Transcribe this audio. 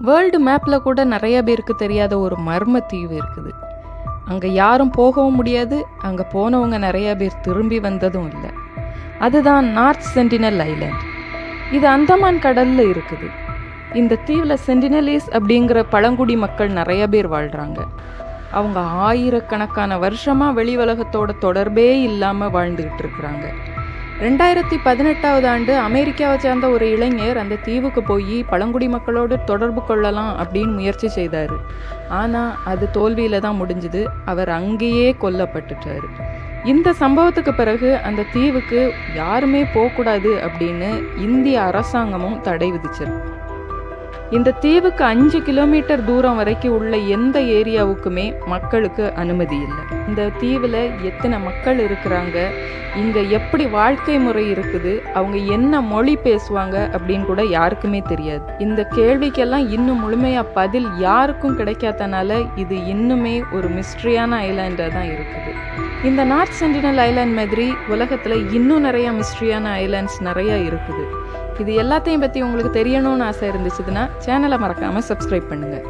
World மேப்பில் கூட நிறைய பேருக்கு தெரியாத ஒரு மர்ம தீவு இருக்குது. அங்கே யாரும் போகவும் முடியாது, அங்கே போனவங்க நிறைய பேர் திரும்பி வந்ததும் இல்லை. அதுதான் நார்த் சென்டினல் ஐலாண்ட். இது அந்தமான் கடலில் இருக்குது. இந்த தீவில் சென்டினலீஸ் அப்படிங்கிற பழங்குடி மக்கள் நிறைய பேர் வாழ்கிறாங்க. அவங்க ஆயிரக்கணக்கான வருஷமாக வெளி உலகத்தோட தொடர்பே இல்லாமல் வாழ்ந்துக்கிட்டு இருக்கிறாங்க. 2018 அமெரிக்காவை சேர்ந்த ஒரு இளைஞர் அந்த தீவுக்கு போய் பழங்குடி மக்களோடு தொடர்பு கொள்ளலாம் அப்படின்னு முயற்சி செய்தார். ஆனால் அது தோல்வியில் தான் முடிஞ்சுது. அவர் அங்கேயே கொல்லப்பட்டுட்டார். இந்த சம்பவத்துக்கு பிறகு அந்த தீவுக்கு யாருமே போகக்கூடாது அப்படின்னு இந்திய அரசாங்கமும் தடை விதிச்சிருக்கு. இந்த தீவுக்கு 5 கிலோமீட்டர் தூரம் வரைக்கும் உள்ள எந்த ஏரியாவுக்குமே மக்களுக்கு அனுமதி இல்லை. இந்த தீவில் எத்தனை மக்கள் இருக்கிறாங்க, இங்கே எப்படி வாழ்க்கை முறை இருக்குது, அவங்க என்ன மொழி பேசுவாங்க அப்படின்னு கூட யாருக்குமே தெரியாது. இந்த கேள்விக்கெல்லாம் இன்னும் முழுமையாக பதில் யாருக்கும் கிடைக்காதனால இது இன்னுமே ஒரு மிஸ்ட்ரியான ஐலாண்டாக தான் இருக்குது. இந்த நார்த் சென்டினல் ஐலாண்ட் மாதிரி உலகத்தில் இன்னும் நிறையா மிஸ்ட்ரியான ஐலாண்ட்ஸ் நிறையா இருக்குது. இது எல்லாத்தையும் பற்றி உங்களுக்கு தெரியணும்னு ஆசை இருந்துச்சுன்னா சேனலை மறக்காமல் சப்ஸ்கிரைப் பண்ணுங்கள்.